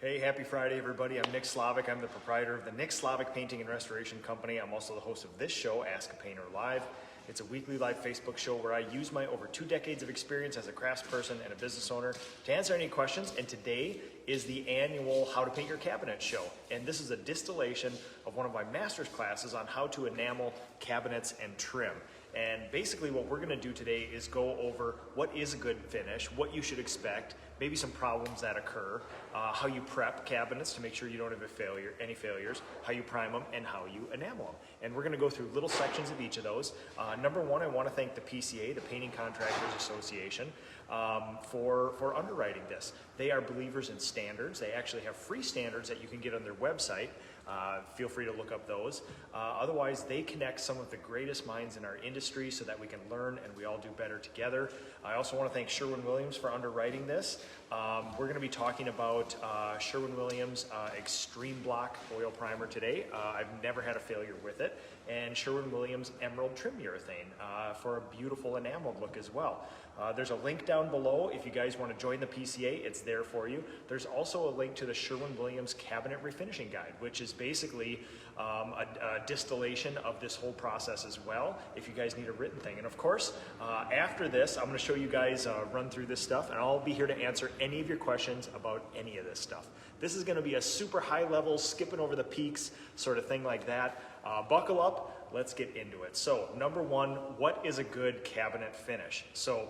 Hey, happy Friday, everybody. I'm Nick Slavic. I'm the proprietor of the Nick Slavic Painting and Restoration Company. I'm also the host of this show, Ask a Painter Live. It's a weekly live Facebook show where I use my over 2 decades of experience as a craftsperson and a business owner to answer any questions. And today is the annual How to Paint Your Cabinet show. And this is a distillation of one of my master's classes on how to enamel cabinets and trim. And basically what we're going to do today is go over what is a good finish, what you should expect, maybe some problems that occur, how you prep cabinets to make sure you don't have any failures, how you prime them, and how you enamel them. And we're going to go through little sections of each of those. Number one, I want to thank the PCA, the Painting Contractors Association, for underwriting this. They are believers in standards. They actually have free standards that you can get on their website. Feel free to look up those. Otherwise, they connect some of the greatest minds in our industry so that we can learn and we all do better together. I also want to thank Sherwin-Williams for underwriting this. We're going to be talking about Sherwin-Williams Extreme Block Oil Primer today. I've never had a failure with it. And Sherwin-Williams Emerald Trim Urethane for a beautiful enameled look as well. There's a link down below if you guys want to join the PCA, it's there for you. There's also a link to the Sherwin-Williams Cabinet Refinishing Guide, which is basically a distillation of this whole process as well, if you guys need a written thing. And of course, after this, I'm going to show you guys run through this stuff, and I'll be here to answer any of your questions about any of this stuff. This is going to be a super high level, skipping over the peaks sort of thing like that. Buckle up, let's get into it. So number one, what is a good cabinet finish? So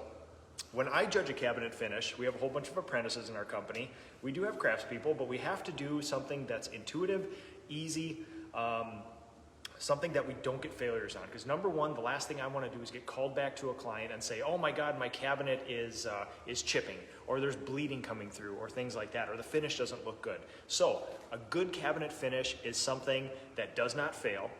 when I judge a cabinet finish, we have a whole bunch of apprentices in our company. We do have craftspeople, but we have to do something that's intuitive, easy, something that we don't get failures on. Because number one, the last thing I want to do is get called back to a client and say, oh my God, my cabinet is chipping, or there's bleeding coming through, or things like that, or the finish doesn't look good. So a good cabinet finish is something that does not fail.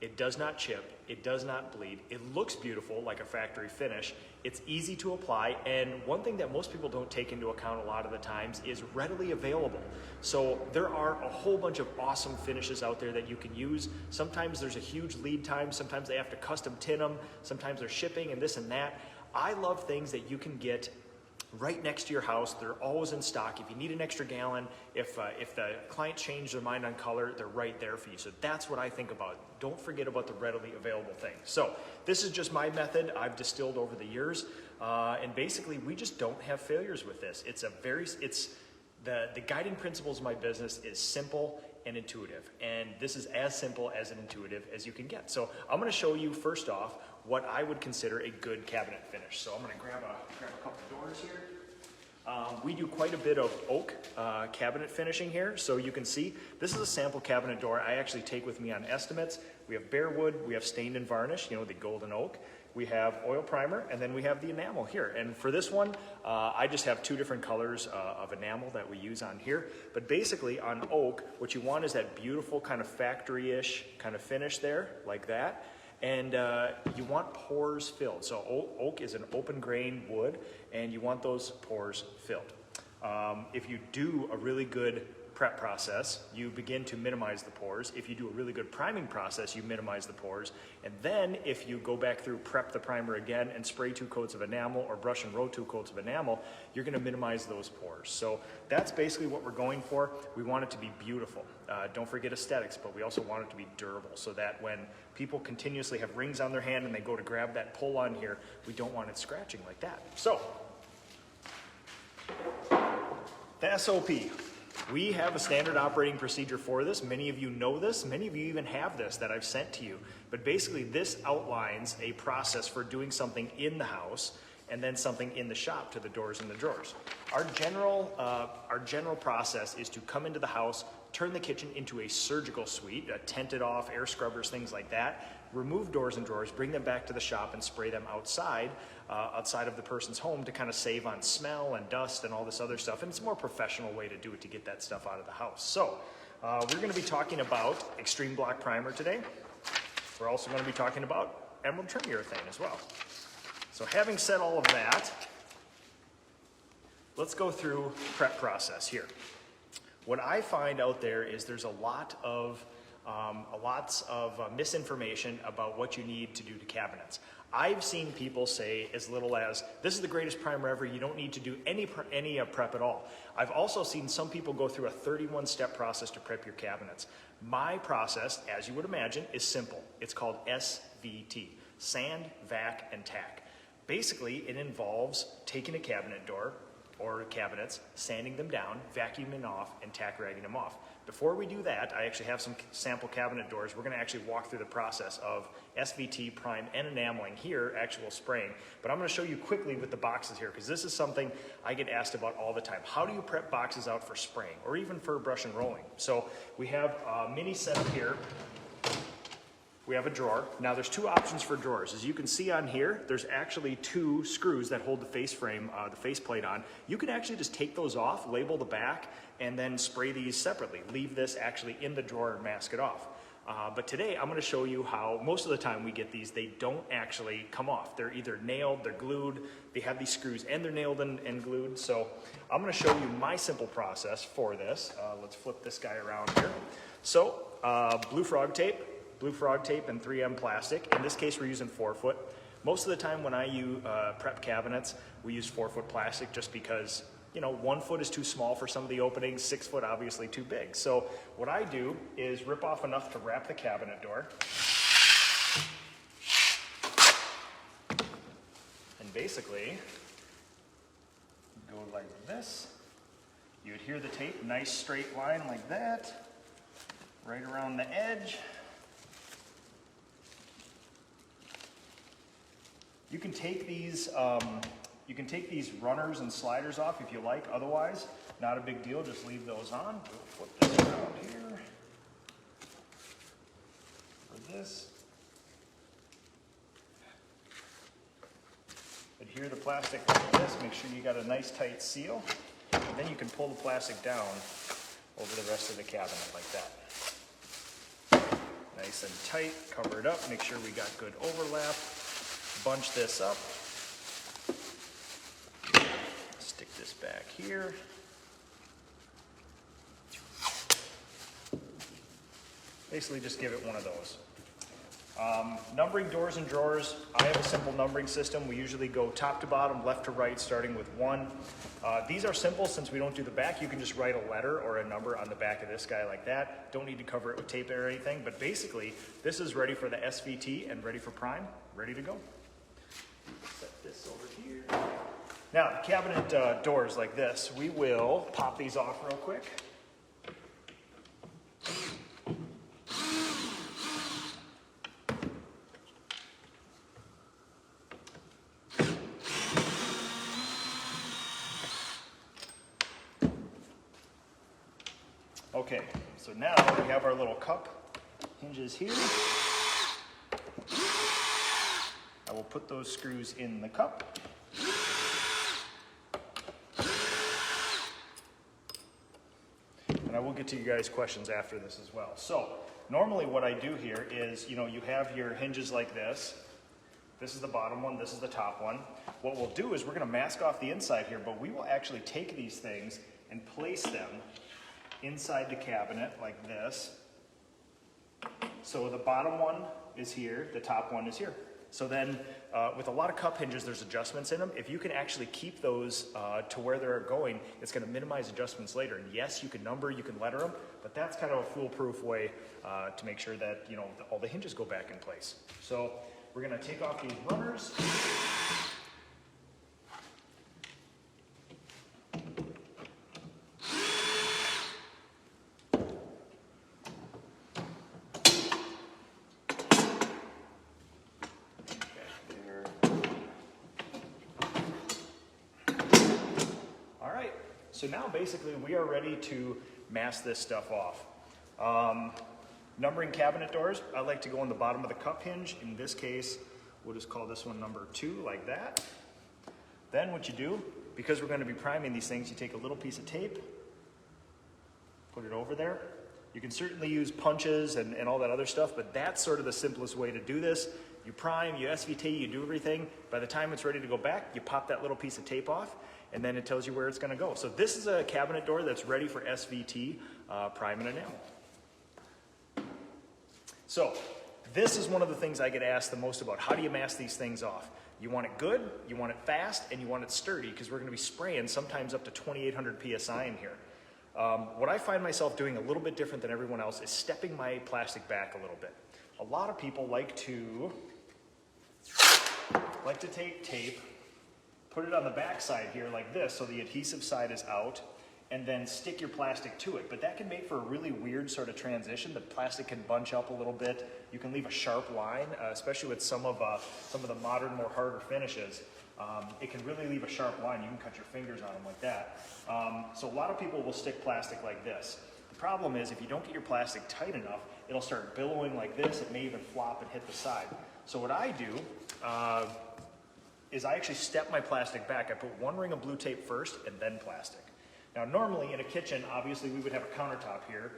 It does not chip, it does not bleed, it looks beautiful like a factory finish, it's easy to apply, and one thing that most people don't take into account a lot of the times is readily available. So there are a whole bunch of awesome finishes out there that you can use. Sometimes there's a huge lead time, sometimes they have to custom tin them, sometimes they're shipping and this and that. I love things that you can get right next to your house. They're always in stock. If you need an extra gallon, if the client changed their mind on color, they're right there for you. So that's what I think about. Don't forget about the readily available thing. So this is just my method I've distilled over the years, and basically we just don't have failures with this. The guiding principles of my business is simple and intuitive, and this is as simple as an intuitive as you can get. So I'm going to show you first off what I would consider a good cabinet finish. So I'm going to grab a couple doors here. We do quite a bit of oak cabinet finishing here, so you can see this is a sample cabinet door I actually take with me on estimates. We have bare wood, we have stained and varnish, the golden oak. We have oil primer, and then we have the enamel here. And for this one, I just have 2 different colors of enamel that we use on here. But basically on oak, what you want is that beautiful kind of factory-ish kind of finish there, like that. And you want pores filled. So oak is an open grain wood, and you want those pores filled. If you do a really good prep process, you begin to minimize the pores. If you do a really good priming process, you minimize the pores. And then if you go back through, prep the primer again, and spray 2 coats of enamel, or brush and roll 2 coats of enamel, you're gonna minimize those pores. So that's basically what we're going for. We want it to be beautiful. Don't forget aesthetics, but we also want it to be durable, so that when people continuously have rings on their hand and they go to grab that pull on here, we don't want it scratching like that. So, the SOP. We have a standard operating procedure for this. Many of you know this. Many of you even have this that I've sent to you. But basically, this outlines a process for doing something in the house and then something in the shop to the doors and the drawers. Our general process is to come into the house, turn the kitchen into a surgical suite, tented off, air scrubbers, things like that, remove doors and drawers, bring them back to the shop and spray them outside of the person's home to kind of save on smell and dust and all this other stuff. And it's a more professional way to do it to get that stuff out of the house. So we're going to be talking about Extreme Block Primer today. We're also going to be talking about Emerald Trim Urethane as well. So having said all of that, let's go through the prep process here. What I find out there is there's a lot of misinformation about what you need to do to cabinets. I've seen people say as little as, this is the greatest primer ever, you don't need to do any prep at all. I've also seen some people go through a 31-step process to prep your cabinets. My process, as you would imagine, is simple. It's called SVT, sand, vac, and tack. Basically, it involves taking a cabinet door or cabinets, sanding them down, vacuuming off, and tack ragging them off. Before we do that, I actually have some sample cabinet doors. We're going to actually walk through the process of SVT, prime, and enameling here, actual spraying. But I'm going to show you quickly with the boxes here, because this is something I get asked about all the time. How do you prep boxes out for spraying, or even for brush and rolling? So we have a mini setup here. We have a drawer. Now there's two options for drawers. As you can see on here, there's actually two screws that hold the face frame, the face plate on. You can actually just take those off, label the back, and then spray these separately. Leave this actually in the drawer and mask it off. But today I'm gonna show you how most of the time we get these, they don't actually come off. They're either nailed, they're glued, they have these screws and they're nailed and glued. So I'm gonna show you my simple process for this. Let's flip this guy around here. So blue frog tape and 3M plastic. In this case, we're using 4-foot. Most of the time when I use prep cabinets, we use 4-foot plastic just because, you know, 1 foot is too small for some of the openings, 6 foot obviously too big. So what I do is rip off enough to wrap the cabinet door. And basically, go like this. You adhere the tape, nice straight line like that, right around the edge. You can take these runners and sliders off if you like. Otherwise, not a big deal. Just leave those on. We'll flip this around here. For this, adhere the plastic like this. Make sure you got a nice tight seal, and then you can pull the plastic down over the rest of the cabinet like that. Nice and tight. Cover it up. Make sure we got good overlap. Bunch this up, stick this back here. Basically just give it one of those. Numbering doors and drawers, I have a simple numbering system. We usually go top to bottom, left to right, starting with 1. These are simple since we don't do the back. You can just write a letter or a number on the back of this guy like that. Don't need to cover it with tape or anything, but basically this is ready for the SVT and ready for prime, ready to go. Set this over here. Now, the cabinet doors like this, we will pop these off real quick. Okay, so now we have our little cup hinges here. I will put those screws in the cup. And I will get to you guys' questions after this as well. So, normally what I do here is, you know, you have your hinges like this. This is the bottom one, this is the top one. What we'll do is we're gonna mask off the inside here, but we will actually take these things and place them inside the cabinet like this. So the bottom one is here, the top one is here. So then, with a lot of cup hinges, there's adjustments in them. If you can actually keep those to where they're going, it's going to minimize adjustments later. And yes, you can number, you can letter them, but that's kind of a foolproof way to make sure that, you know, all the hinges go back in place. So we're going to take off these runners. So now basically we are ready to mask this stuff off. Numbering cabinet doors, I like to go on the bottom of the cup hinge. In this case, we'll just call this one number 2 like that. Then what you do, because we're going to be priming these things, you take a little piece of tape, put it over there. You can certainly use punches and all that other stuff, but that's sort of the simplest way to do this. You prime, you SVT, you do everything. By the time it's ready to go back, you pop that little piece of tape off, and then it tells you where it's going to go. So this is a cabinet door that's ready for SVT, prime and enamel. So this is one of the things I get asked the most about. How do you mask these things off? You want it good, you want it fast, and you want it sturdy, because we're going to be spraying sometimes up to 2,800 PSI in here. What I find myself doing a little bit different than everyone else is stepping my plastic back a little bit. A lot of people like to take tape, put it on the back side here like this so the adhesive side is out, and then stick your plastic to it. But that can make for a really weird sort of transition. The plastic can bunch up a little bit. You can leave a sharp line, especially with some of the modern, more harder finishes. It can really leave a sharp line. You can cut your fingers on them like that. So a lot of people will stick plastic like this. The problem is if you don't get your plastic tight enough, it'll start billowing like this. It may even flop and hit the side. So what I do is I actually step my plastic back. I put one ring of blue tape first and then plastic. Now normally in a kitchen, obviously we would have a countertop here,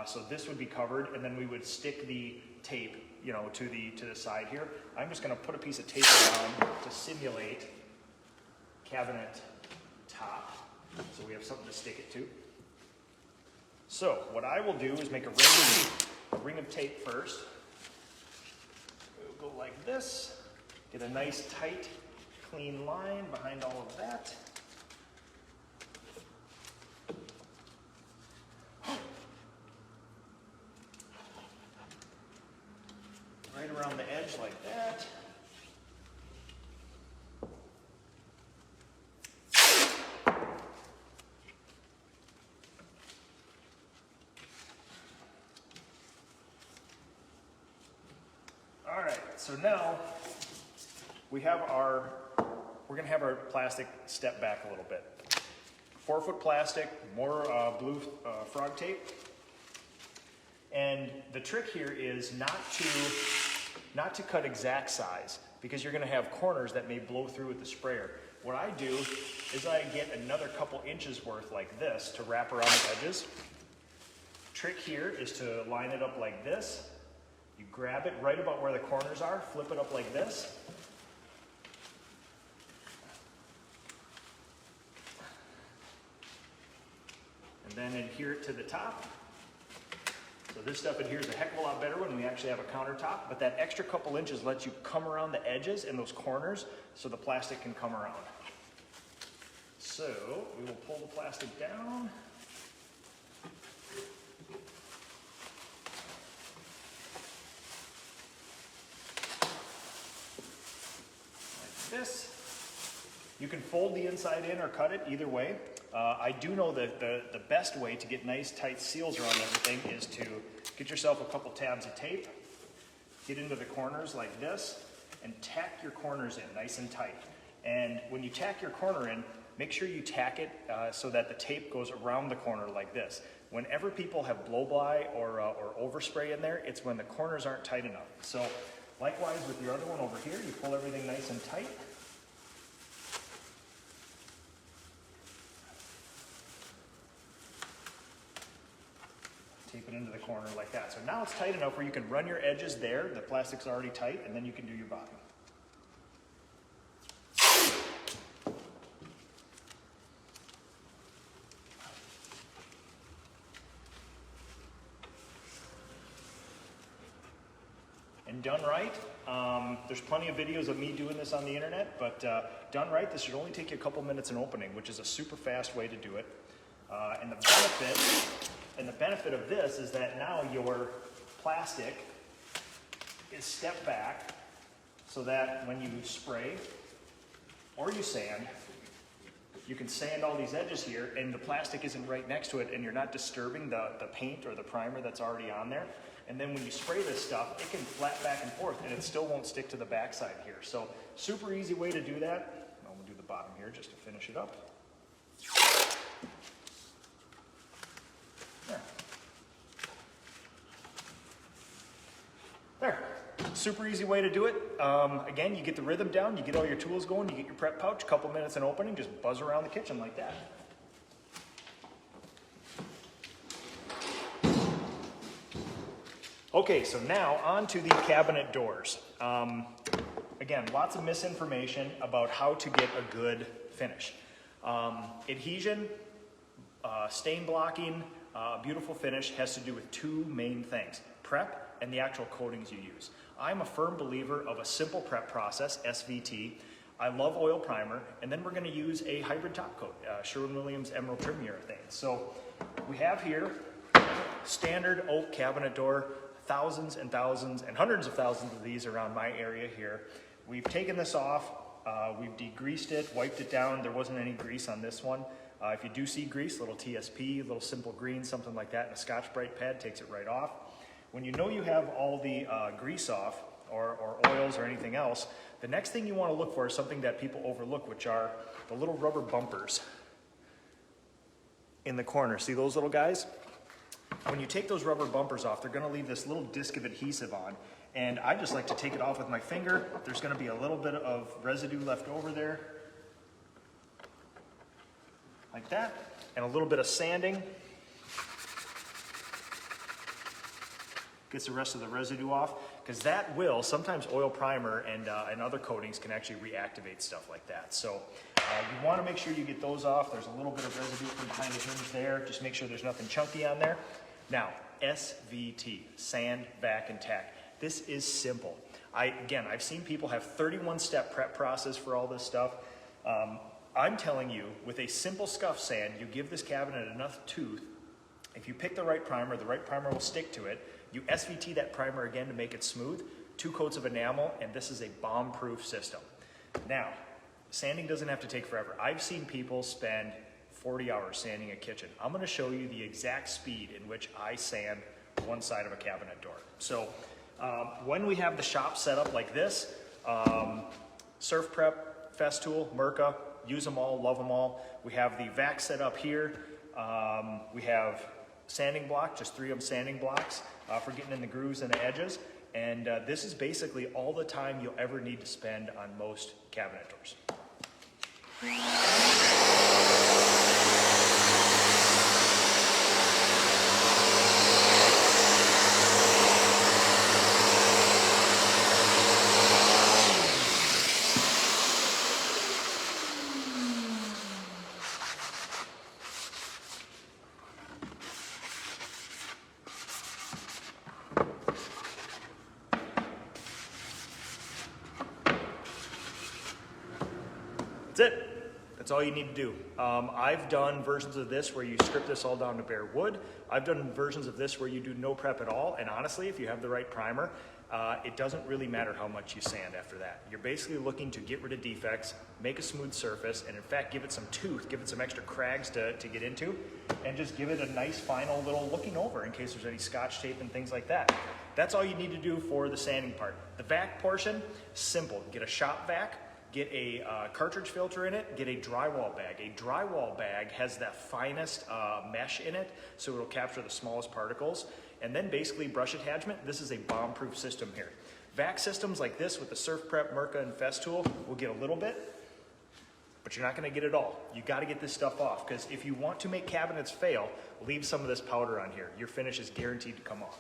so this would be covered, and then we would stick the tape, you know, to the side here. I'm just going to put a piece of tape around to simulate cabinet top, so we have something to stick it to. So what I will do is make a ring of tape first. We'll go like this, get a nice tight, clean line behind all of that. Right around the edge like that. All right, so now we're gonna have our plastic step back a little bit. 4-foot plastic, more blue frog tape. And the trick here is not to cut exact size, because you're gonna have corners that may blow through with the sprayer. What I do is I get another couple inches worth like this to wrap around the edges. Trick here is to line it up like this. You grab it right about where the corners are, flip it up like this. And then adhere it to the top. So this stuff adheres a heck of a lot better when we actually have a countertop, but that extra couple inches lets you come around the edges and those corners so the plastic can come around. So we will pull the plastic down. Like this. You can fold the inside in or cut it either way. I do know that the best way to get nice tight seals around everything is to get yourself a couple tabs of tape, get into the corners like this, and tack your corners in nice and tight. And when you tack your corner in, make sure you tack it so that the tape goes around the corner like this. Whenever people have blow-by or overspray in there, it's when the corners aren't tight enough. So likewise with your other one over here, you pull everything nice and tight. Tape it into the corner like that. So now it's tight enough where you can run your edges there, the plastic's already tight, and then you can do your bottom. And done right, there's plenty of videos of me doing this on the internet, but done right, this should only take you a couple minutes in opening, which is a super fast way to do it. And the benefit of this is that now your plastic is stepped back so that when you spray or you sand, you can sand all these edges here and the plastic isn't right next to it and you're not disturbing the paint or the primer that's already on there. And then when you spray this stuff, it can flat back and forth and it still won't stick to the backside here. So super easy way to do that. I'm gonna do the bottom here just to finish it up. There. Super easy way to do it. Again, you get the rhythm down, you get all your tools going, you get your prep pouch, couple minutes in opening, just buzz around the kitchen like that. Okay, so now on to the cabinet doors. Again, lots of misinformation about how to get a good finish. Adhesion, stain blocking, beautiful finish has to do with two main things: prep and the actual coatings you use. I'm a firm believer of a simple prep process, SVT. I love oil primer, and then we're going to use a hybrid top coat, Sherwin-Williams Emerald Trim Urethane. So we have here standard oak cabinet door, thousands and thousands and hundreds of thousands of these around my area here. We've taken this off, we've degreased it, wiped it down. There wasn't any grease on this one. If you do see grease, little TSP, little simple green, something like that, and a Scotch-Brite pad takes it right off. When you know you have all the grease off, or oils or anything else, the next thing you want to look for is something that people overlook, which are the little rubber bumpers in the corner. See those little guys? When you take those rubber bumpers off, they're going to leave this little disc of adhesive on, and I just like to take it off with my finger. There's going to be a little bit of residue left over there, like that, and a little bit of sanding gets the rest of the residue off, because that will, sometimes oil primer and other coatings can actually reactivate stuff like that. So you want to make sure you get those off. There's a little bit of residue from behind the hinge there. Just make sure there's nothing chunky on there. Now, SVT, sand, vac, and tack. This is simple. Again, I've seen people have 31-step prep process for all this stuff. I'm telling you, with a simple scuff sand, you give this cabinet enough tooth. If you pick the right primer will stick to it. You SVT that primer again to make it smooth, 2 coats of enamel, and this is a bomb-proof system. Now, sanding doesn't have to take forever. I've seen people spend 40 hours sanding a kitchen. I'm going to show you the exact speed in which I sand one side of a cabinet door. So when we have the shop set up like this, Surf Prep, Festool, Mirka, use them all, love them all. We have the vac set up here. We have sanding block, just 3 of them sanding blocks for getting in the grooves and the edges. And this is basically all the time you'll ever need to spend on most cabinet doors. That's it. That's all you need to do. I've done versions of this where you strip this all down to bare wood. I've done versions of this where you do no prep at all. And honestly, if you have the right primer, it doesn't really matter how much you sand after that. You're basically looking to get rid of defects, make a smooth surface, and in fact, give it some tooth, give it some extra crags to get into, and just give it a nice final little looking over in case there's any scotch tape and things like that. That's all you need to do for the sanding part. The vac portion, simple. Get a shop vac. Get a cartridge filter in it, get a drywall bag. A drywall bag has that finest mesh in it, so it'll capture the smallest particles. And then basically brush attachment. This is a bomb-proof system here. Vac systems like this with the Surf Prep, Mirka, and Festool will get a little bit, but you're not gonna get it all. You gotta get this stuff off, because if you want to make cabinets fail, leave some of this powder on here. Your finish is guaranteed to come off.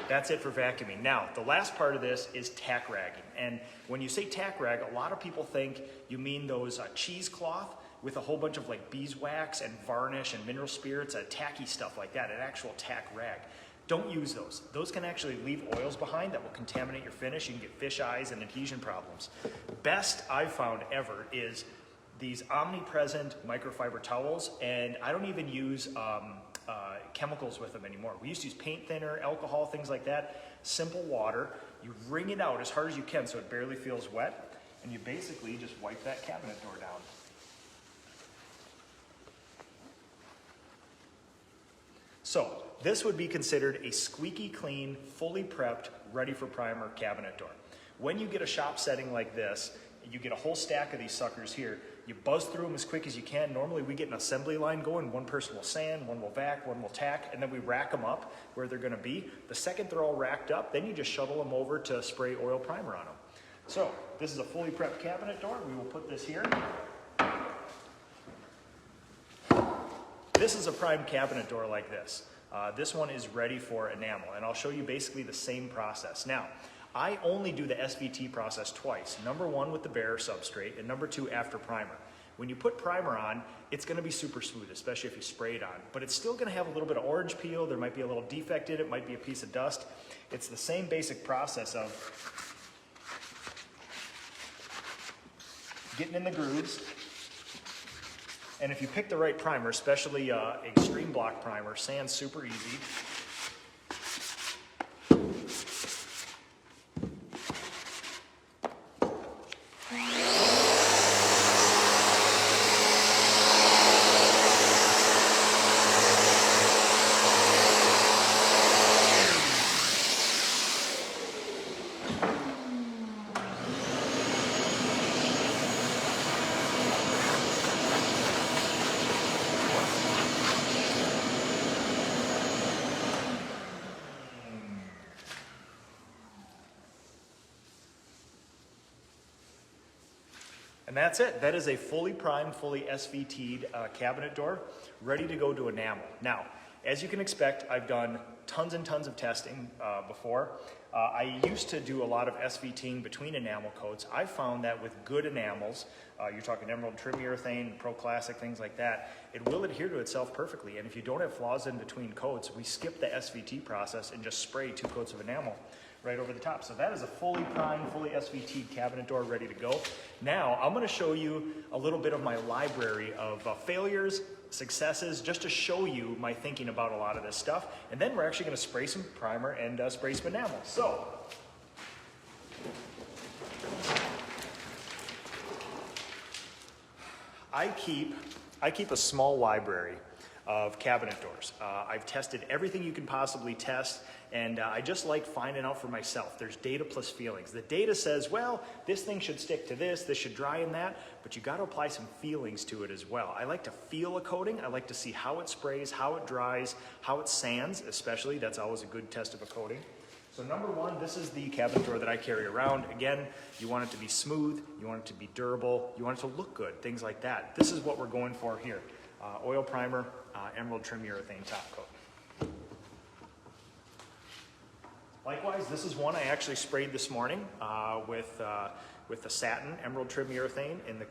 That's it for vacuuming. Now, the last part of this is tack ragging. And when you say tack rag, a lot of people think you mean those cheesecloth with a whole bunch of like beeswax and varnish and mineral spirits, tacky stuff like that, an actual tack rag. Don't use those. Those can actually leave oils behind that will contaminate your finish. You can get fish eyes and adhesion problems. Best I've found ever is these omnipresent microfiber towels, and I don't even use chemicals with them anymore. We used to use paint thinner, alcohol, things like that. Simple water. You wring it out as hard as you can so it barely feels wet, and you basically just wipe that cabinet door down. So this would be considered a squeaky clean, fully prepped, ready for primer cabinet door. When you get a shop setting like this, you get a whole stack of these suckers here. You buzz through them as quick as you can. Normally we get an assembly line going. One person will sand, one will vac, one will tack, and then we rack them up where they're gonna be. The second they're all racked up, then you just shuttle them over to spray oil primer on them. So this is a fully prepped cabinet door. We will put this here. this is a prime cabinet door like this. This one is ready for enamel, and I'll show you basically the same process. Now, I only do the SVT process twice. Number one with the bare substrate, and number two after primer. When you put primer on, it's gonna be super smooth, especially if you spray it on, but it's still gonna have a little bit of orange peel. There might be a little defect in it, might be a piece of dust. It's the same basic process of getting in the grooves. And if you pick the right primer, especially extreme block primer, sands super easy. And that's it. That is a fully primed, fully SVT'd cabinet door, ready to go to enamel. Now, as you can expect, I've done tons and tons of testing before. I used to do a lot of SVTing between enamel coats. I found that with good enamels, you're talking emerald trim urethane, Pro Classic, things like that, it will adhere to itself perfectly. And if you don't have flaws in between coats, we skip the SVT process and just spray 2 coats of enamel right over the top. So that is a fully primed, fully SVT cabinet door ready to go. Now, I'm gonna show you a little bit of my library of failures, successes, just to show you my thinking about a lot of this stuff. And then we're actually gonna spray some primer and spray some enamel. So, I keep a small library of cabinet doors. I've tested everything you can possibly test, and I just like finding out for myself. There's data plus feelings. The data says, well, this thing should stick to this should dry in that, but you gotta apply some feelings to it as well. I like to feel a coating. I like to see how it sprays, how it dries, how it sands, especially. That's always a good test of a coating. So number one, this is the cabinet door that I carry around. Again, you want it to be smooth, you want it to be durable, you want it to look good, things like that. This is what we're going for here. Oil primer, emerald trim urethane top coat. Likewise, this is one I actually sprayed this morning with the satin emerald trim urethane in the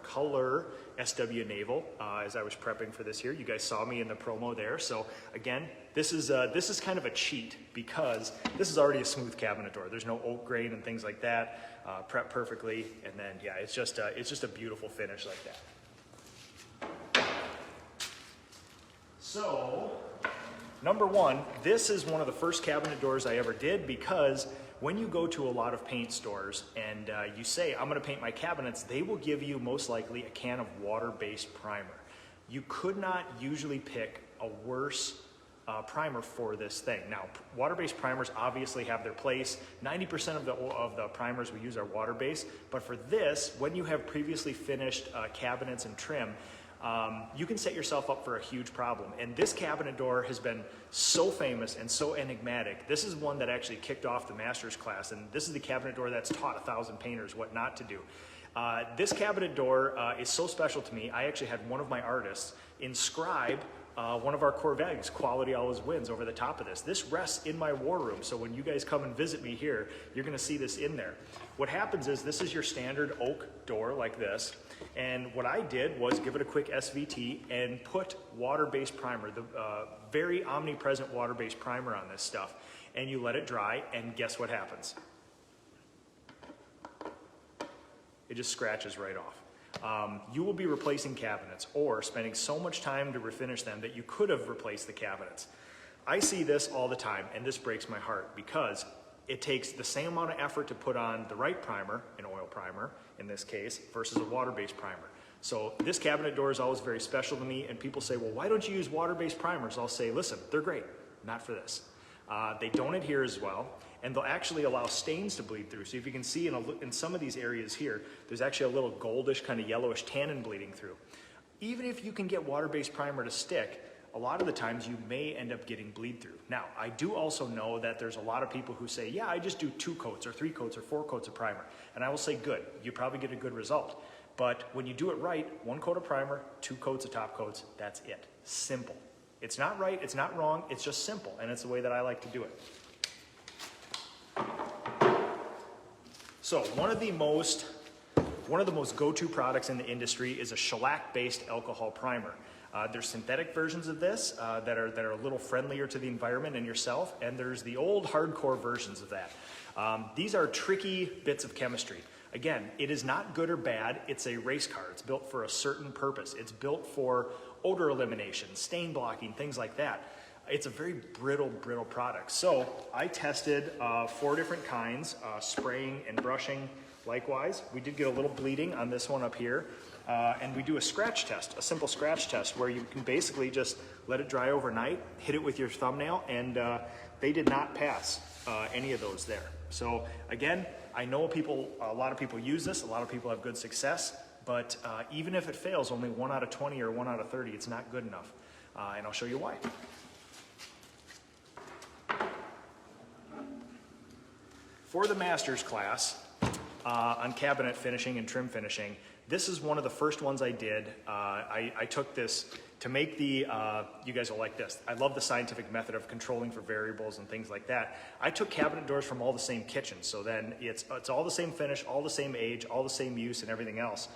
color SW Naval as I was prepping for this here. You guys saw me in the promo there. So again, this is kind of a cheat because this is already a smooth cabinet door. There's no oak grain and things like that. Prep perfectly, and then yeah, it's just a beautiful finish like that. So, number one, this is one of the first cabinet doors I ever did because when you go to a lot of paint stores and you say, I'm gonna paint my cabinets, they will give you most likely a can of water-based primer. You could not usually pick a worse primer for this thing. Now, water-based primers obviously have their place. 90% of the primers we use are water-based, but for this, when you have previously finished cabinets and trim, you can set yourself up for a huge problem. And this cabinet door has been so famous and so enigmatic. This is one that actually kicked off the master's class, and this is the cabinet door that's taught 1,000 painters what not to do. This cabinet door is so special to me. I actually had one of my artists inscribe one of our core values, quality always wins, over the top of this. This rests in my war room, so when you guys come and visit me here, you're gonna see this in there. What happens is this is your standard oak door like this, and what I did was give it a quick SVT and put water-based primer, the very omnipresent water-based primer on this stuff, and you let it dry, and guess what happens? It just scratches right off. You will be replacing cabinets or spending so much time to refinish them that you could have replaced the cabinets. I see this all the time, and this breaks my heart because it takes the same amount of effort to put on the right primer, an oil primer in this case, versus a water-based primer. So this cabinet door is always very special to me, and people say, well, why don't you use water-based primers? I'll say, listen, they're great, not for this. They don't adhere as well, and they'll actually allow stains to bleed through. So if you can see in some of these areas here, there's actually a little goldish, kind of yellowish tannin bleeding through. Even if you can get water-based primer to stick, a lot of the times you may end up getting bleed through. Now, I do also know that there's a lot of people who say, yeah, I just do 2 coats or 3 coats or 4 coats of primer. And I will say, good, you probably get a good result. But when you do it right, 1 coat of primer, 2 coats of top coats, that's it. Simple. It's not right, it's not wrong, it's just simple, and it's the way that I like to do it. So one of the most go-to products in the industry is a shellac-based alcohol primer. There's synthetic versions of this that are a little friendlier to the environment and yourself, and there's the old hardcore versions of that. These are tricky bits of chemistry. Again, it is not good or bad, it's a race car. It's built for a certain purpose. It's built for odor elimination, stain blocking, things like that. It's a very brittle product. So I tested 4 different kinds, spraying and brushing likewise. We did get a little bleeding on this one up here. And we do a scratch test, a simple scratch test, where you can basically just let it dry overnight, hit it with your thumbnail, and they did not pass any of those there. So again, I know a lot of people use this, a lot of people have good success, but even if it fails only 1 out of 20 or 1 out of 30, it's not good enough. And I'll show you why. For the master's class on cabinet finishing and trim finishing, this is one of the first ones I did. I took this to make the, you guys will like this. I love the scientific method of controlling for variables and things like that. I took cabinet doors from all the same kitchens, so then it's all the same finish, all the same age, all the same use and everything else.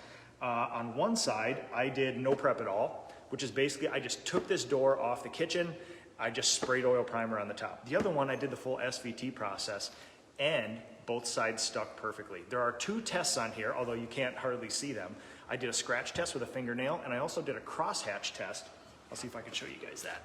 On one side, I did no prep at all, which is basically I just took this door off the kitchen, I just sprayed oil primer on the top. The other one, I did the full SVT process, and both sides stuck perfectly. There are 2 tests on here, although you can't hardly see them. I did a scratch test with a fingernail, and I also did a crosshatch test. I'll see if I can show you guys that.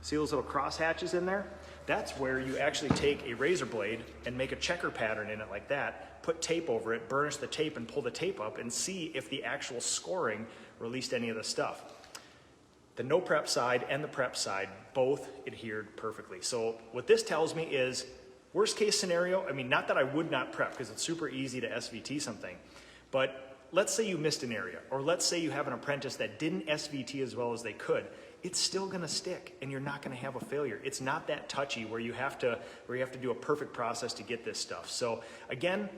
See those little cross hatches in there? That's where you actually take a razor blade and make a checker pattern in it like that, put tape over it, burnish the tape, and pull the tape up and see if the actual scoring released any of the stuff. The no prep side and the prep side both adhered perfectly. So what this tells me is, worst case scenario, I mean, not that I would not prep because it's super easy to SVT something, but let's say you missed an area, or let's say you have an apprentice that didn't SVT as well as they could, it's still gonna stick and you're not gonna have a failure. It's not that touchy where you have to do a perfect process to get this stuff. So again,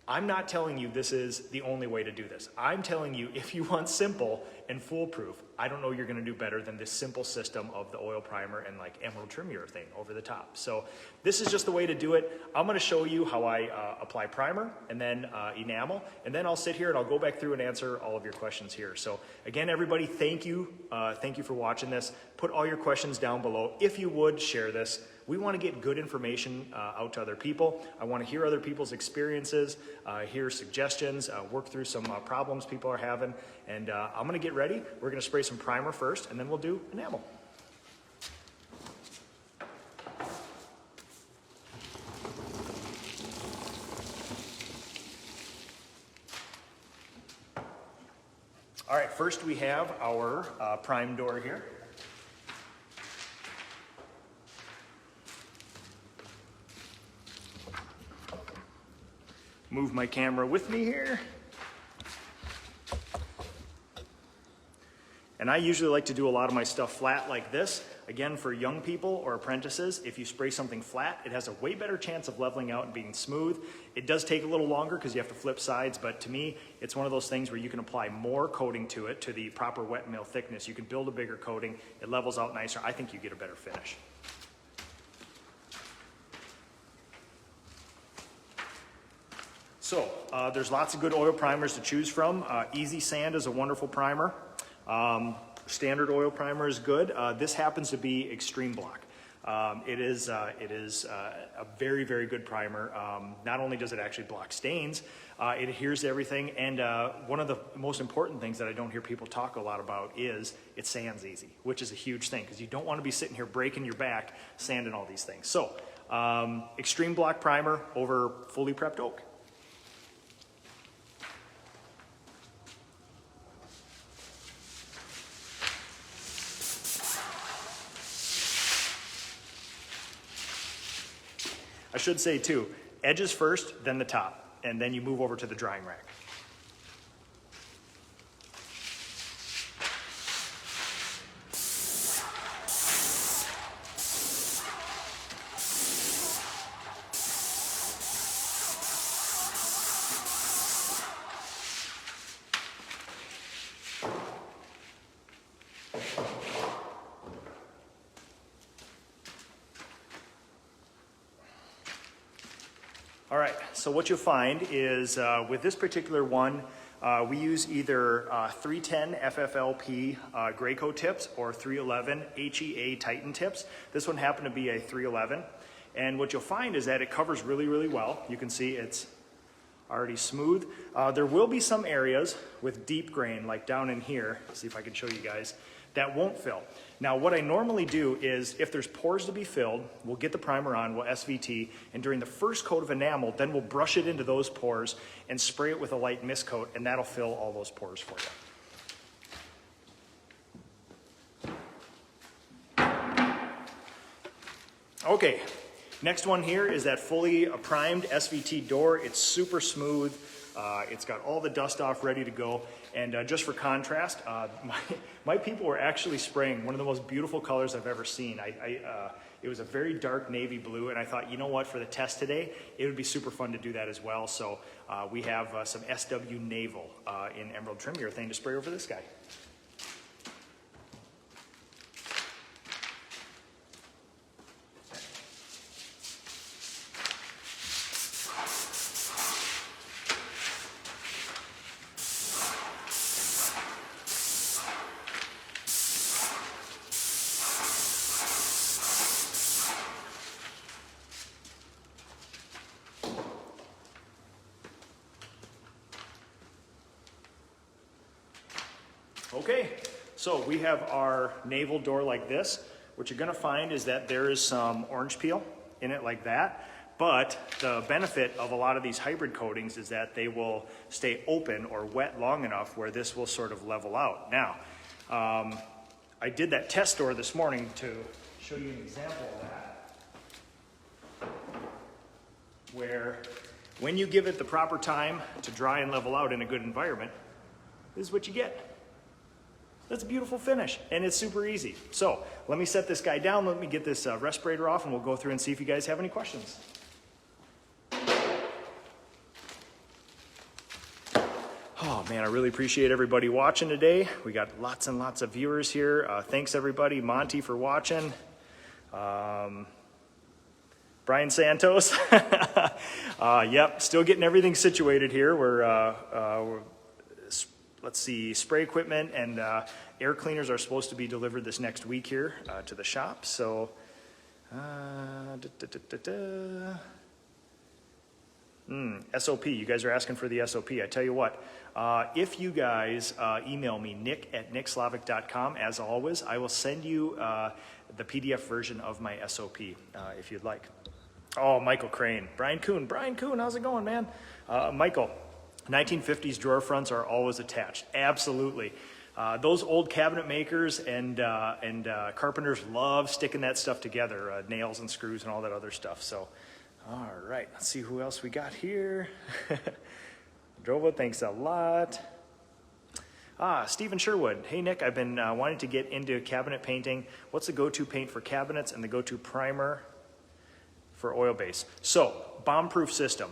I'm not telling you this is the only way to do this. I'm telling you, if you want simple and foolproof, I don't know you're gonna do better than this simple system of the oil primer and like emerald trim urethane over the top. So this is just the way to do it. I'm gonna show you how I apply primer and then enamel, and then I'll sit here and I'll go back through and answer all of your questions here. So again, everybody, thank you. Thank you for watching this. Put all your questions down below. If you would, share this. We want to get good information out to other people. I want to hear other people's experiences, hear suggestions, work through some problems people are having. And I'm going to get ready. We're going to spray some primer first, and then we'll do enamel. All right, first we have our prime door here. Move my camera with me here. And I usually like to do a lot of my stuff flat like this. Again, for young people or apprentices, if you spray something flat, it has a way better chance of leveling out and being smooth. It does take a little longer because you have to flip sides, but to me, it's one of those things where you can apply more coating to it, to the proper wet mill thickness. You can build a bigger coating, it levels out nicer. I think you get a better finish. So there's lots of good oil primers to choose from. Easy Sand is a wonderful primer. Standard oil primer is good. This happens to be Extreme Block. It is a very, very good primer. Not only does it actually block stains, it adheres to everything. And one of the most important things that I don't hear people talk a lot about is it sands easy, which is a huge thing because you don't want to be sitting here breaking your back sanding all these things. So Extreme Block primer over fully prepped oak. I should say too, edges first, then the top, and then you move over to the drying rack. All right, so what you'll find is with this particular one, we use either 310 FFLP Graco tips or 311 HEA Titan tips. This one happened to be a 311. And what you'll find is that it covers really, really well. You can see it's already smooth. There will be some areas with deep grain, like down in here, see if I can show you guys, that won't fill. Now what I normally do is if there's pores to be filled, we'll get the primer on, we'll SVT, and during the first coat of enamel, then we'll brush it into those pores and spray it with a light mist coat, and that'll fill all those pores for you. Okay, next one here is that fully primed SVT door. It's super smooth. It's got all the dust off ready to go. And just for contrast, my people were actually spraying one of the most beautiful colors I've ever seen. It was a very dark navy blue, and I thought, you know what, for the test today, it would be super fun to do that as well. So we have some SW Naval in emerald trim urethane to spray over this guy. Okay, so we have our naval door like this. What you're gonna find is that there is some orange peel in it like that, but the benefit of a lot of these hybrid coatings is that they will stay open or wet long enough where this will sort of level out. Now, I did that test door this morning to show you an example of that, where when you give it the proper time to dry and level out in a good environment, this is what you get. That's a beautiful finish, and it's super easy. So let me set this guy down, let me get this respirator off, and we'll go through and see if you guys have any questions. Oh man, I really appreciate everybody watching today. We got lots and lots of viewers here. Thanks everybody. Monty for watching. Brian Santos. Yep, still getting everything situated here. We're let's see, spray equipment and air cleaners are supposed to be delivered this next week here to the shop. So, SOP, you guys are asking for the SOP. I tell you what, if you guys email me, nick@nickslavic.com, as always, I will send you the PDF version of my SOP if you'd like. Oh, Michael Crane. Brian Kuhn, how's it going, man? Michael. 1950s drawer fronts are always attached. Absolutely. Those old cabinet makers and carpenters love sticking that stuff together, nails and screws and all that other stuff. So, all right, let's see who else we got here. Drova, thanks a lot. Stephen Sherwood. Hey, Nick, I've been wanting to get into cabinet painting. What's the go-to paint for cabinets and the go-to primer for oil base? So, bomb-proof system.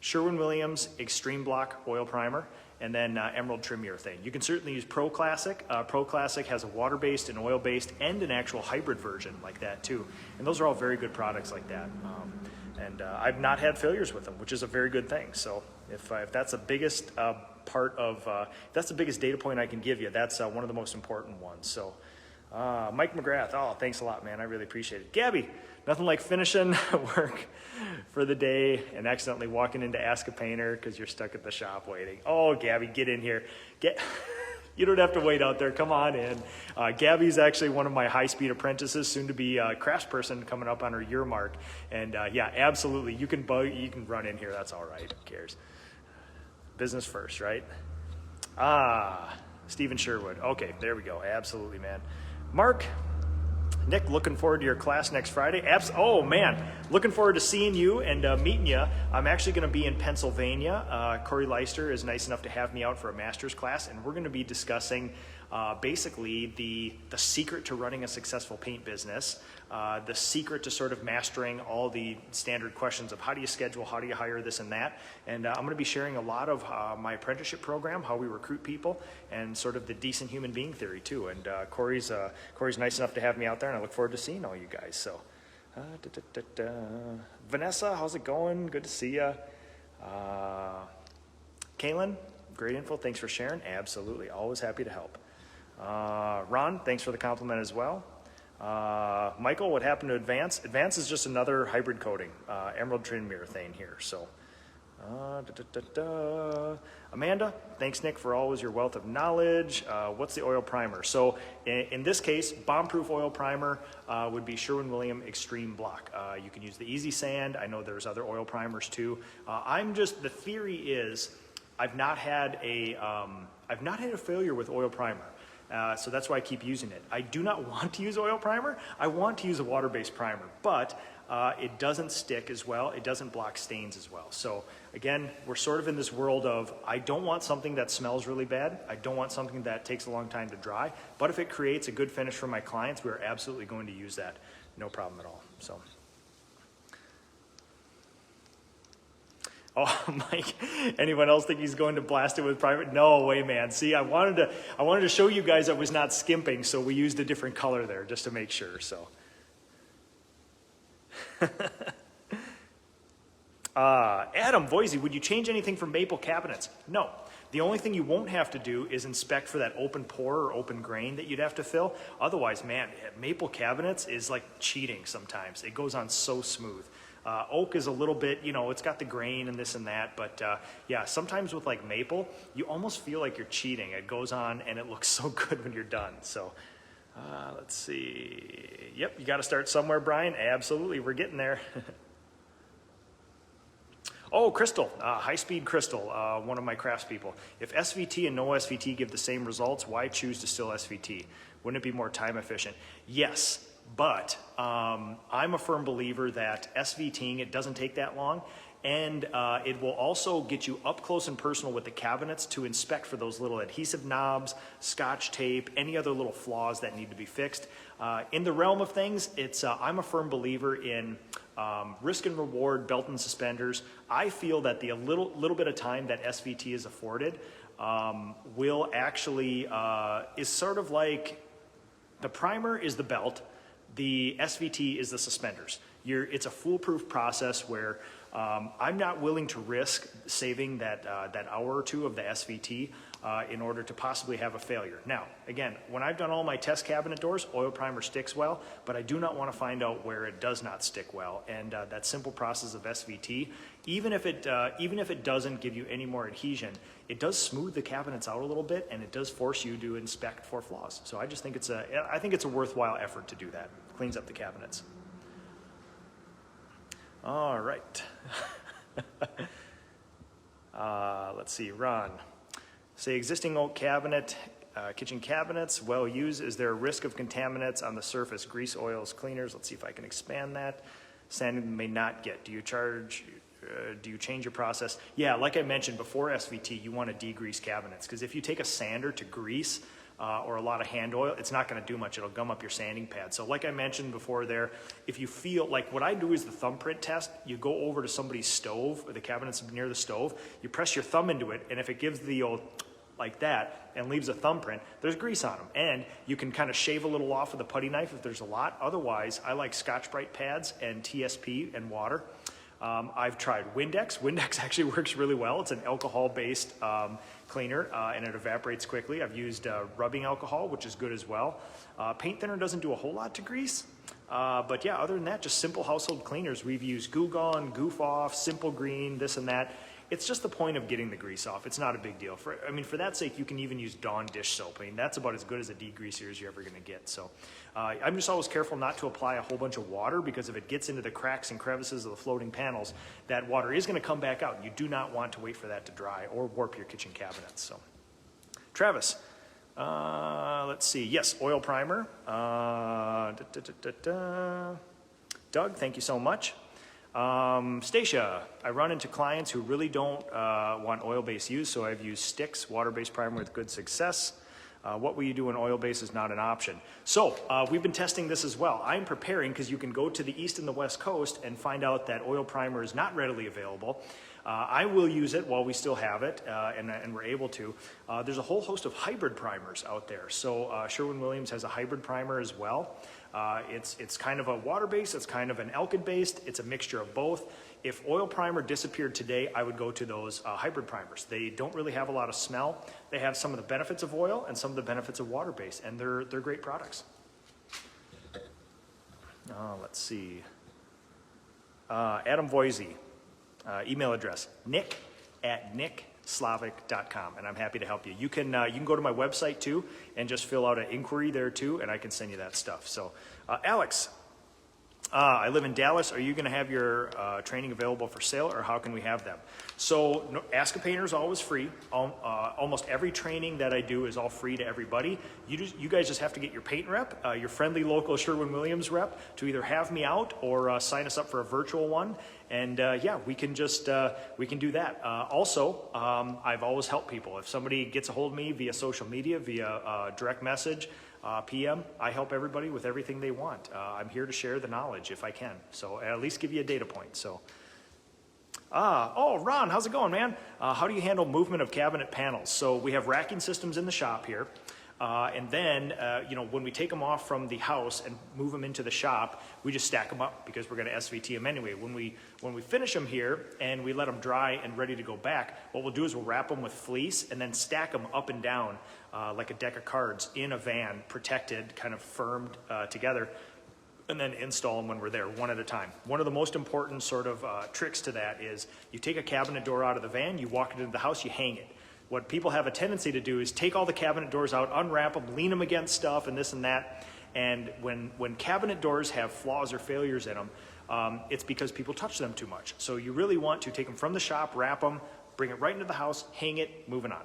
Sherwin-Williams Extreme Block Oil Primer, and then Emerald Trim Urethane. You can certainly use Pro Classic. Pro Classic has a water-based and oil-based and an actual hybrid version like that too. And those are all very good products like that. I've not had failures with them, which is a very good thing. So if that's the biggest part of, if that's the biggest data point I can give you, that's one of the most important ones. So Mike McGrath, oh, thanks a lot, man. I really appreciate it. Gabby, nothing like finishing work for the day and accidentally walking into Ask a Painter because you're stuck at the shop waiting. Oh, Gabby, get in here. You don't have to wait out there. Come on in. Gabby's actually one of my high-speed apprentices, soon to be a craftsperson coming up on her year mark. And yeah, absolutely. You can run in here. That's all right. Who cares? Business first, right? Stephen Sherwood. Okay, there we go. Absolutely, man. Mark. Nick, looking forward to your class next Friday. Oh man, looking forward to seeing you and meeting you. I'm actually going to be in Pennsylvania. Corey Leister is nice enough to have me out for a master's class, and we're going to be discussing basically the secret to running a successful paint business, the secret to sort of mastering all the standard questions of how do you schedule, how do you hire, this and that. And I'm going to be sharing a lot of my apprenticeship program, how we recruit people, and sort of the decent human being theory too. And Corey's nice enough to have me out there, and I look forward to seeing all you guys. So Vanessa, how's it going? Good to see you. Kaylin, great info. Thanks for sharing. Absolutely. Always happy to help. Ron, thanks for the compliment as well. Michael, what happened to Advance? Advance is just another hybrid coating, emerald trim urethane here. So, Amanda, thanks Nick for always your wealth of knowledge. What's the oil primer? So in this case, bomb-proof oil primer would be Sherwin-Williams Extreme Block. You can use the Easy Sand. I know there's other oil primers too. The theory is I've not had a failure with oil primer. So that's why I keep using it. I do not want to use oil primer. I want to use a water-based primer, but it doesn't stick as well. It doesn't block stains as well. So again, we're sort of in this world of I don't want something that smells really bad. I don't want something that takes a long time to dry. But if it creates a good finish for my clients, we're absolutely going to use that. No problem at all. So. Oh, Mike, anyone else think he's going to blast it with private? No way, man. See, I wanted to show you guys I was not skimping, so we used a different color there just to make sure, so. Adam, Boise, would you change anything for maple cabinets? No. The only thing you won't have to do is inspect for that open pore or open grain that you'd have to fill. Otherwise, man, maple cabinets is like cheating sometimes. It goes on so smooth. Oak is a little bit, it's got the grain and this and that, but yeah, sometimes with like maple, you almost feel like you're cheating. It goes on and it looks so good when you're done. So let's see. Yep, you got to start somewhere, Brian. Absolutely, we're getting there. Oh, Crystal, high-speed Crystal, one of my craftspeople. If SVT and no SVT give the same results, why choose to still SVT? Wouldn't it be more time efficient? Yes. But I'm a firm believer that SVTing, it doesn't take that long, and it will also get you up close and personal with the cabinets to inspect for those little adhesive knobs, scotch tape, any other little flaws that need to be fixed. In the realm of things, I'm a firm believer in risk and reward, belt and suspenders. I feel that the little bit of time that SVT is afforded will actually, is sort of like the primer is the belt, the SVT is the suspenders. It's a foolproof process where I'm not willing to risk saving that hour or two of the SVT in order to possibly have a failure. Now, again, when I've done all my test cabinet doors, oil primer sticks well, but I do not want to find out where it does not stick well. And that simple process of SVT, even if it doesn't give you any more adhesion, it does smooth the cabinets out a little bit, and it does force you to inspect for flaws. So I just think it's a worthwhile effort to do that. Cleans up the cabinets. All right. Let's see, Ron. Say existing oak cabinet, kitchen cabinets, well used. Is there a risk of contaminants on the surface? Grease, oils, cleaners. Let's see if I can expand that. Sanding may not get. Do you change your process? Yeah, like I mentioned before SVT, you want to degrease cabinets, because if you take a sander to grease or a lot of hand oil, it's not going to do much. It'll gum up your sanding pad. So like I mentioned before there, if you feel like what I do is the thumbprint test, you go over to somebody's stove, or the cabinets near the stove, you press your thumb into it, and if it gives the old like that and leaves a thumbprint, there's grease on them. And you can kind of shave a little off with a putty knife if there's a lot. Otherwise, I like Scotch-Brite pads and TSP and water. I've tried Windex. Windex actually works really well. It's an alcohol-based cleaner, and it evaporates quickly. I've used rubbing alcohol, which is good as well. Paint thinner doesn't do a whole lot to grease. But yeah, other than that, just simple household cleaners. We've used Goo Gone, Goof Off, Simple Green, this and that. It's just the point of getting the grease off. It's not a big deal. For that sake, you can even use Dawn dish soap. That's about as good as a degreaser as you're ever going to get. So I'm just always careful not to apply a whole bunch of water, because if it gets into the cracks and crevices of the floating panels, that water is going to come back out. You do not want to wait for that to dry or warp your kitchen cabinets. So, Travis, let's see. Yes, oil primer. Doug, thank you so much. Stacia, I run into clients who really don't want oil-based use, so I've used sticks, water-based primer with good success. What will you do when oil-based is not an option? So we've been testing this as well. I'm preparing, because you can go to the East and the West Coast and find out that oil primer is not readily available. I will use it while we still have it, and we're able to. There's a whole host of hybrid primers out there. So Sherwin-Williams has a hybrid primer as well. It's kind of a water-based, it's kind of an alkyd-based, it's a mixture of both. If oil primer disappeared today, I would go to those hybrid primers. They don't really have a lot of smell. They have some of the benefits of oil and some of the benefits of water-based, and they're great products. Let's see. Adam Voisey, email address, nick@nickslavic.com, and I'm happy to help you. You can go to my website too and just fill out an inquiry there too, and I can send you that stuff. So, Alex, I live in Dallas. Are you going to have your training available for sale, or how can we have them? So, Ask a Painter is always free. Almost every training that I do is all free to everybody. You guys just have to get your paint rep, your friendly local Sherwin-Williams rep, to either have me out or sign us up for a virtual one. And yeah, we can do that. Also, I've always helped people. If somebody gets a hold of me via social media, via direct message, PM, I help everybody with everything they want. I'm here to share the knowledge if I can. So at least give you a data point. So, oh, Ron, how's it going, man? How do you handle movement of cabinet panels? So we have racking systems in the shop here. And then, when we take them off from the house and move them into the shop, we just stack them up because we're going to SVT them anyway. When we finish them here and we let them dry and ready to go back, what we'll do is we'll wrap them with fleece and then stack them up and down like a deck of cards in a van, protected, kind of firmed together, and then install them when we're there, one at a time. One of the most important sort of tricks to that is you take a cabinet door out of the van, you walk it into the house, you hang it. What people have a tendency to do is take all the cabinet doors out, unwrap them, lean them against stuff and this and that. And when cabinet doors have flaws or failures in them, it's because people touch them too much. So you really want to take them from the shop, wrap them, bring it right into the house, hang it, moving on.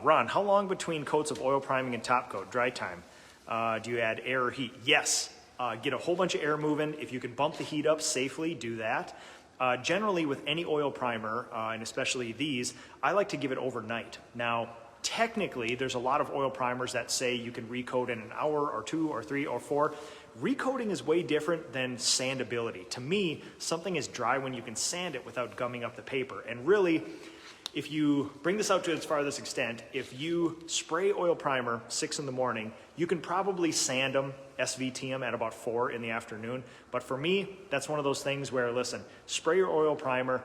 Ron, how long between coats of oil priming and top coat, dry time? Do you add air or heat? Yes. Get a whole bunch of air moving. If you can bump the heat up safely, do that. Generally with any oil primer, and especially these, I like to give it overnight. Now, technically, there's a lot of oil primers that say you can recoat in an hour or 2 or 3 or 4. Recoating is way different than sandability. To me, something is dry when you can sand it without gumming up the paper. And really, if you bring this out to its farthest extent, if you spray oil primer 6 in the morning, you can probably sand them, SVT them at about 4 in the afternoon. But for me, that's one of those things where, listen, spray your oil primer,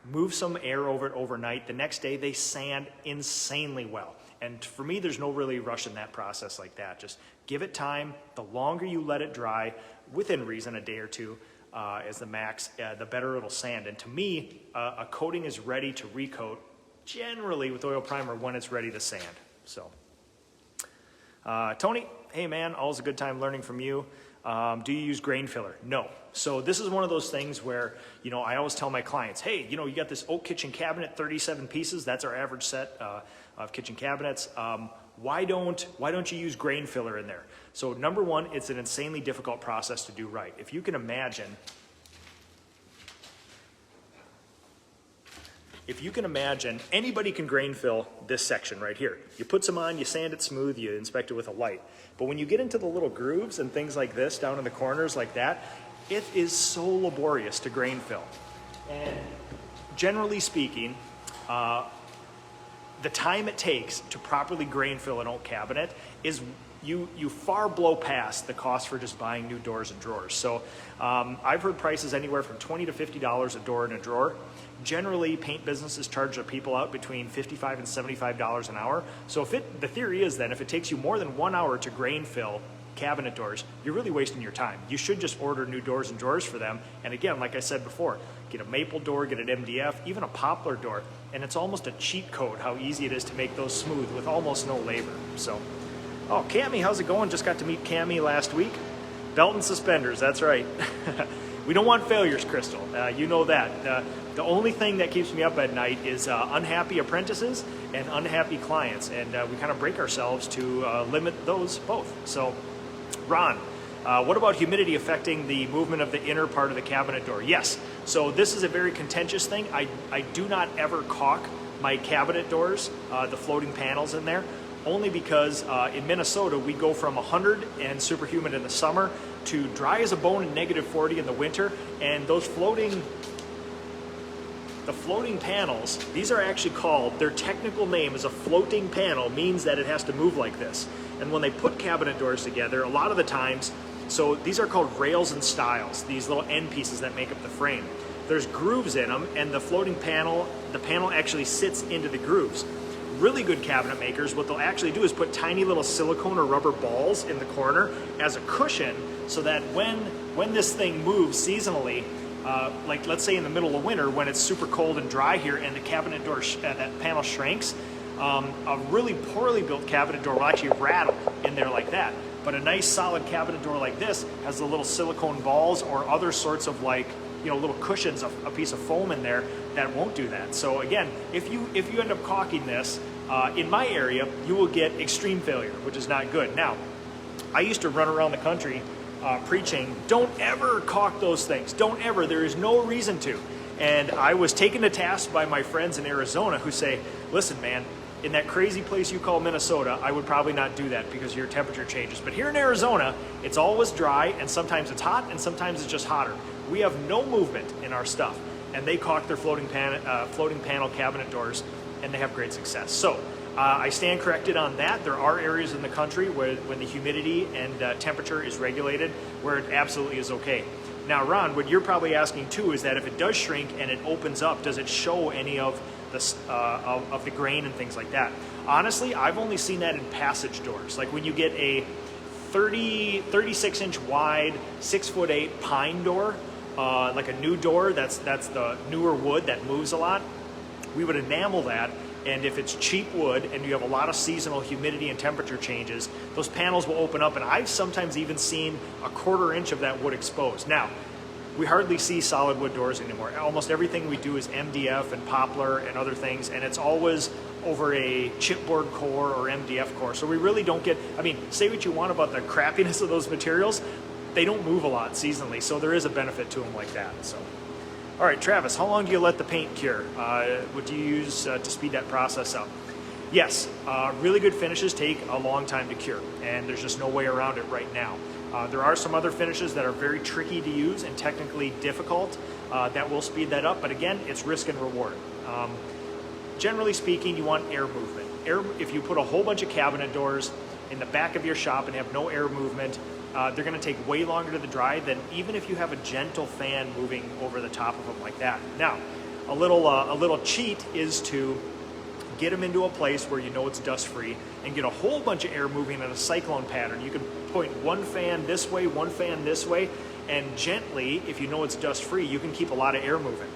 move some air over it overnight. The next day, they sand insanely well. And for me, there's no really rush in that process like that. Just give it time. The longer you let it dry, within reason, a day or two, as the max, the better it'll sand. And to me, a coating is ready to recoat generally with oil primer when it's ready to sand. So, Tony, hey man, always a good time learning from you. Do you use grain filler? No. So this is one of those things where, I always tell my clients, hey, you got this oak kitchen cabinet, 37 pieces. That's our average set of kitchen cabinets. Why don't you use grain filler in there? So number one, it's an insanely difficult process to do right. If you can imagine, anybody can grain fill this section right here. You put some on, you sand it smooth, you inspect it with a light. But when you get into the little grooves and things like this down in the corners like that, it is so laborious to grain fill. And generally speaking, the time it takes to properly grain fill an oak cabinet is you far blow past the cost for just buying new doors and drawers. So I've heard prices anywhere from $20 to $50 a door and a drawer. Generally, paint businesses charge their people out between $55 and $75 an hour. So the theory is then if it takes you more than 1 hour to grain fill cabinet doors, you're really wasting your time. You should just order new doors and drawers for them. And again, like I said before, get a maple door, get an MDF, even a poplar door. And it's almost a cheat code how easy it is to make those smooth with almost no labor. So, oh, Cammie, how's it going? Just got to meet Cammie last week. Belt and suspenders, that's right. We don't want failures, Crystal. You know that. The only thing that keeps me up at night is unhappy apprentices and unhappy clients. And we kind of break ourselves to limit those both. So, Ron, what about humidity affecting the movement of the inner part of the cabinet door? Yes. So this is a very contentious thing. I do not ever caulk my cabinet doors, the floating panels in there. only because in Minnesota we go from 100 and super humid in the summer to dry as a bone and -40 in the winter, and those floating panels, these are actually called, their technical name is a floating panel, means that it has to move like this. And when they put cabinet doors together, a lot of the times, so these are called rails and stiles, these little end pieces that make up the frame. There's grooves in them, and the floating panel, the panel actually sits into the grooves. Really good cabinet makers, what they'll actually do is put tiny little silicone or rubber balls in the corner as a cushion, so that when this thing moves seasonally, like let's say in the middle of winter when it's super cold and dry here and the cabinet door, that panel shrinks, a really poorly built cabinet door will actually rattle in there like that. But a nice solid cabinet door like this has the little silicone balls or other sorts of little cushions, a piece of foam in there that won't do that. So again, if you end up caulking this, in my area, you will get extreme failure, which is not good. Now, I used to run around the country preaching, don't ever caulk those things. Don't ever. There is no reason to. And I was taken to task by my friends in Arizona who say, listen, man, in that crazy place you call Minnesota, I would probably not do that because your temperature changes. But here in Arizona, it's always dry, and sometimes it's hot, and sometimes it's just hotter. We have no movement in our stuff. And they caulk their floating panel cabinet doors, and they have great success. So I stand corrected on that. There are areas in the country where when the humidity and temperature is regulated, where it absolutely is okay. Now, Ron, what you're probably asking too is that if it does shrink and it opens up, does it show any of the grain and things like that? Honestly, I've only seen that in passage doors. Like when you get a 36-inch wide, 6'8" pine door, like a new door, that's the newer wood that moves a lot, we would enamel that. And if it's cheap wood and you have a lot of seasonal humidity and temperature changes, those panels will open up, and I've sometimes even seen a 1/4 inch of that wood exposed. Now, we hardly see solid wood doors anymore. Almost everything we do is MDF and poplar and other things, and it's always over a chipboard core or MDF core. So we really don't get, I mean, say what you want about the crappiness of those materials, they don't move a lot seasonally, so there is a benefit to them like that. So. All right, Travis, how long do you let the paint cure? What do you use to speed that process up? Yes, really good finishes take a long time to cure, and there's just no way around it right now. There are some other finishes that are very tricky to use and technically difficult that will speed that up, but again, it's risk and reward. Generally speaking, you want air movement. If you put a whole bunch of cabinet doors in the back of your shop and have no air movement, they're going to take way longer to dry than even if you have a gentle fan moving over the top of them like that. Now, a little cheat is to get them into a place where you know it's dust free and get a whole bunch of air moving in a cyclone pattern. You can point one fan this way, one fan this way, and gently, if you know it's dust free, you can keep a lot of air moving.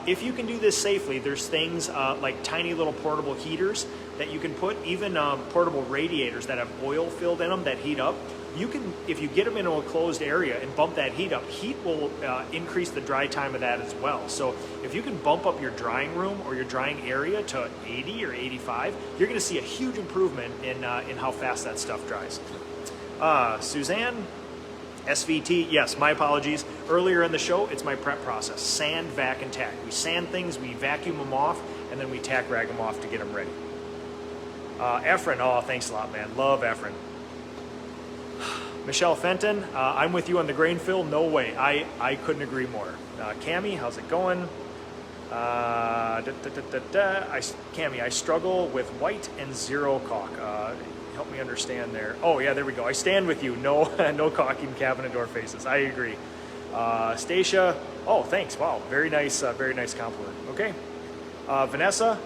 If you can do this safely, there's things like tiny little portable heaters that you can put, even portable radiators that have oil filled in them that heat up. You can, if you get them into a closed area and bump that heat up, heat will increase the dry time of that as well. So if you can bump up your drying room or your drying area to 80 or 85, you're going to see a huge improvement in how fast that stuff dries. Suzanne, SVT, yes, my apologies. Earlier in the show, it's my prep process. Sand, vac, and tack. We sand things, we vacuum them off, and then we tack rag them off to get them ready. Efren, oh, thanks a lot, man. Love Efren. Michelle Fenton, I'm with you on the grain fill. No way. I couldn't agree more. Cami, how's it going? Cami, I struggle with white and zero caulk. Help me understand there. Oh yeah, there we go. I stand with you. No, no caulking cabinet door faces. I agree. Stacia, oh thanks. Wow, very nice compliment. Okay. Vanessa,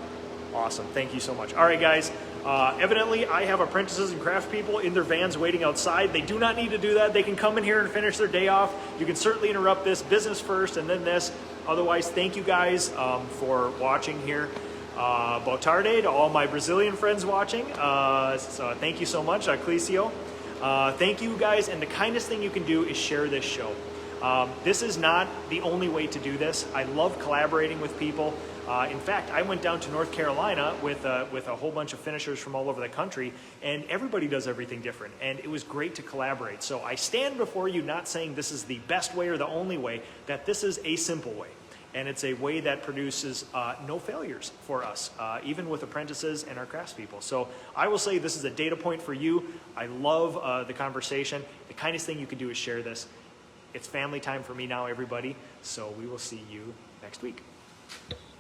awesome. Thank you so much. All right, guys. Evidently, I have apprentices and craft people in their vans waiting outside. They do not need to do that. They can come in here and finish their day off. You can certainly interrupt this. Business first and then this. Otherwise, thank you guys for watching here. Boa tarde to all my Brazilian friends watching. So thank you so much, Clisio. Thank you guys, and the kindest thing you can do is share this show. This is not the only way to do this. I love collaborating with people. In fact, I went down to North Carolina with a whole bunch of finishers from all over the country, and everybody does everything different, and it was great to collaborate. So I stand before you not saying this is the best way or the only way, that this is a simple way. and it's a way that produces no failures for us, even with apprentices and our craftspeople. So I will say this is a data point for you. I love the conversation. The kindest thing you can do is share this. It's family time for me now, everybody, so we will see you next week.